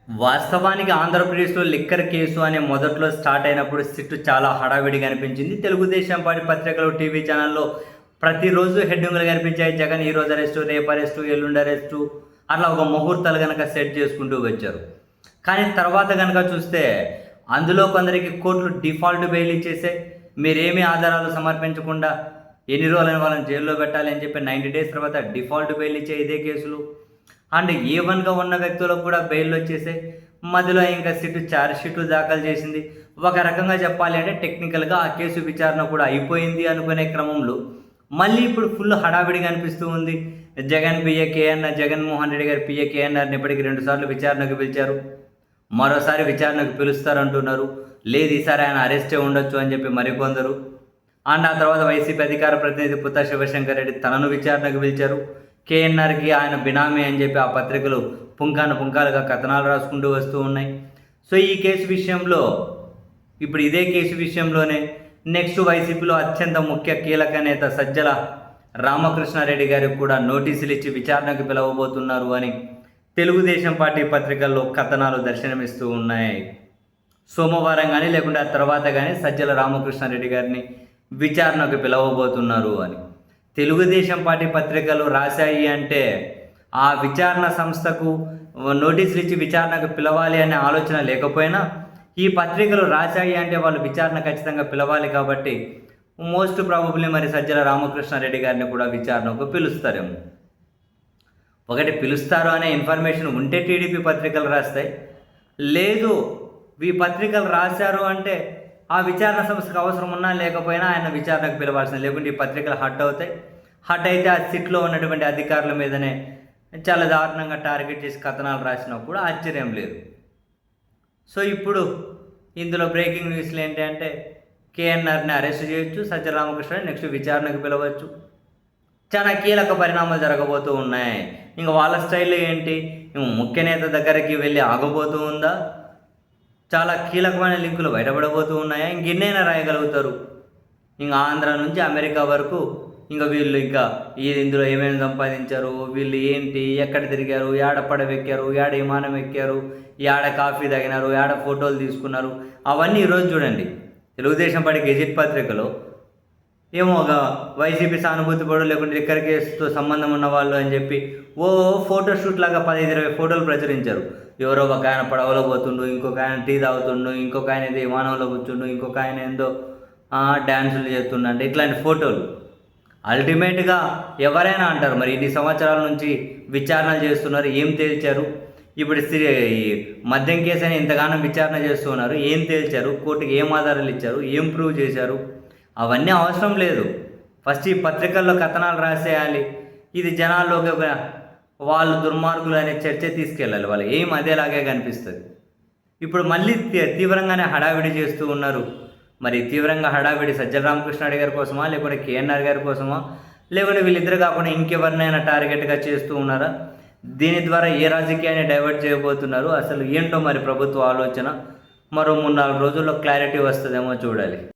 వాస్తవానికి ఆంధ్రప్రదేశ్‌లో liquor case అనే మొదట్లో స్టార్ట్ అయినప్పుడు సిట్టు చాలా హడావిడిగా అనిపించింది. తెలుగుదేశం పార్టీ పత్రికలు, టీవీ ఛానల్‌లో ప్రతిరోజు హెడ్డింగులు కనిపించాయి. జగన్ ఈరోజు అరెస్టు, రేపు అరెస్టు, ఎల్లుండి అరెస్టు అట్లా ఒక ముహూర్తాలు గనక సెట్ చేసుకుంటూ వచ్చారు. కానీ తర్వాత గనక చూస్తే అందులో కొందరికి కోర్టులు డిఫాల్ట్ బెయిల్ ఇచ్చేసాయి. మీరేమీ ఆధారాలు సమర్పించకుండా ఎన్ని రోజులని వాళ్ళని జైల్లో పెట్టాలి అని చెప్పి 90 డేస్ తర్వాత డిఫాల్ట్ బెయిల్ ఇచ్చే ఇదే కేసులు. అండ్ ఏ1గా ఉన్న వ్యక్తులకు కూడా బెయిల్ వచ్చేసాయి. మధ్యలో ఇంకా సిట్టు ఛార్జ్ షీట్లు దాఖలు చేసింది. ఒక రకంగా చెప్పాలి అంటే టెక్నికల్గా ఆ కేసు విచారణ కూడా అయిపోయింది అనుకునే క్రమంలో మళ్ళీ ఇప్పుడు ఫుల్ హడావిడిగా అనిపిస్తూ ఉంది. జగన్ పిఏ కేఎన్ఆర్, జగన్మోహన్ రెడ్డి గారి పిఏ కేఎన్ఆర్ని ఇప్పటికి 2 సార్లు విచారణకు పిలిచారు. మరోసారి విచారణకు పిలుస్తారంటున్నారు. లేదు, ఈసారి ఆయన అరెస్టే ఉండొచ్చు అని చెప్పి మరికొందరు. అండ్ ఆ తర్వాత వైసీపీ అధికార ప్రతినిధి పుత్త శివశంకర్ రెడ్డి తనను విచారణకు పిలిచారు. కేఎన్ఆర్కి ఆయన బినామీ అని చెప్పి ఆ పత్రికలు పుంకాలుగా కథనాలు రాసుకుంటూ వస్తూ ఉన్నాయి. సో ఈ కేసు విషయంలో ఇప్పుడు ఇదే కేసు విషయంలోనే నెక్స్ట్ వైసీపీలో అత్యంత ముఖ్య కీలక నేత సజ్జల రామకృష్ణారెడ్డి గారికి కూడా నోటీసులు ఇచ్చి విచారణకు పిలవబోతున్నారు అని తెలుగుదేశం పార్టీ పత్రికల్లో కథనాలు దర్శనమిస్తూ ఉన్నాయి. సోమవారం కానీ లేకుంటే ఆ తర్వాత కానీ సజ్జల రామకృష్ణారెడ్డి గారిని విచారణకు పిలవబోతున్నారు అని తెలుగుదేశం పార్టీ పత్రికలు రాశాయి. అంటే ఆ విచారణ సంస్థకు నోటీసులు ఇచ్చి విచారణకు పిలవాలి అనే ఆలోచన లేకపోయినా ఈ పత్రికలు రాశాయి అంటే వాళ్ళు విచారణ ఖచ్చితంగా పిలవాలి. కాబట్టి మోస్ట్ ప్రాబబ్లీ మరి సజ్జల రామకృష్ణారెడ్డి గారిని కూడా విచారణకు పిలుస్తారేమో. ఒకటి పిలుస్తారు అనే ఇన్ఫర్మేషన్ ఉంటే టీడీపీ పత్రికలు రాస్తాయి. లేదు, ఈ పత్రికలు రాశారు అంటే ఆ విచారణ సంస్థకు అవసరం ఉన్నా లేకపోయినా ఆయన విచారణకు పిలవాల్సింది. లేకుంటే ఈ పత్రికలు హట్ అవుతాయి. హట్ అయితే ఆ సిట్లో ఉన్నటువంటి అధికారుల మీదనే చాలా దారుణంగా టార్గెట్ చేసి కథనాలు రాసినా కూడా ఆశ్చర్యం లేదు. సో ఇప్పుడు ఇందులో బ్రేకింగ్ న్యూస్లు ఏంటంటే కేఎన్ఆర్ని అరెస్ట్ చేయొచ్చు, సజ్జల రామకృష్ణని నెక్స్ట్ విచారణకు పిలవచ్చు. చాలా కీలక పరిణామాలు జరగబోతూ ఉన్నాయి. ఇంకా వాళ్ళ స్టైల్లో ఏంటి, ముఖ్య నేత దగ్గరికి వెళ్ళి ఆగబోతూ ఉందా, చాలా కీలకమైన లింకులు బయటపడబోతూ ఉన్నాయా, ఇంకెన్నైనా రాయగలుగుతారు. ఇంకా ఆంధ్ర నుంచి అమెరికా వరకు ఇంకా వీళ్ళు ఇంకా ఇందులో ఏమేమి సంపాదించారు, వీళ్ళు ఏంటి, ఎక్కడ తిరిగారు, ఏడ పడవెక్కారు, ఏడ విమానం ఎక్కారు, ఏడ కాఫీ తాగినారు, ఏడ ఫోటోలు తీసుకున్నారు, అవన్నీ ఈరోజు చూడండి తెలుగుదేశం పార్టీ గెజిట్ పత్రికలో ఏమో ఒక వైసీపీ సానుభూతి పడు లేకుంటే లిక్కర్ కేసుతో సంబంధం ఉన్న వాళ్ళు అని చెప్పి ఫోటోషూట్ లాగా 15-20 ఫోటోలు ప్రచురించారు. ఎవరో ఒక ఆయన పడవలో పోతుండు, ఇంకొక ఆయన టీ తాగుతుండు, ఇంకొక ఆయన ఏదో విమానంలో కూర్చుండు, ఇంకొక ఆయన ఏందో డ్యాన్సులు చేస్తుండ అంటే ఇట్లాంటి ఫోటోలు. అల్టిమేట్గా ఎవరైనా అంటారు మరి ఇన్ని సంవత్సరాల నుంచి విచారణలు చేస్తున్నారు, ఏం తేల్చారు? ఇప్పుడు మద్యం కేసు అని ఇంతగానో విచారణ చేస్తున్నారు, ఏం తేల్చారు? కోర్టుకి ఏం ఆధారాలు ఇచ్చారు, ఏం ప్రూవ్ చేశారు? అవన్నీ అవసరం లేదు. ఫస్ట్ ఈ పత్రికల్లో కథనాలు రాసేయాలి. ఇది జనాల్లోకి వాళ్ళు దుర్మార్గులు అనే చర్చ తీసుకెళ్ళాలి. వాళ్ళు ఏం అదేలాగే కనిపిస్తుంది. ఇప్పుడు మళ్ళీ తీవ్రంగానే హడావిడి చేస్తూ ఉన్నారు. మరి తీవ్రంగా హడావిడి సజ్జల రామకృష్ణారెడ్డి గారి కోసమా, లేకుంటే కేఎన్ఆర్ గారి కోసమా, లేకుంటే వీళ్ళిద్దరు కాకుండా ఇంకెవరినైనా టార్గెట్గా చేస్తూ ఉన్నారా? దీని ద్వారా ఏ రాజకీయాన్ని డైవర్ట్ చేయబోతున్నారు? అసలు ఏంటో మరి ప్రభుత్వ ఆలోచన. మరో 3-4 రోజుల్లో క్లారిటీ వస్తుందేమో చూడాలి.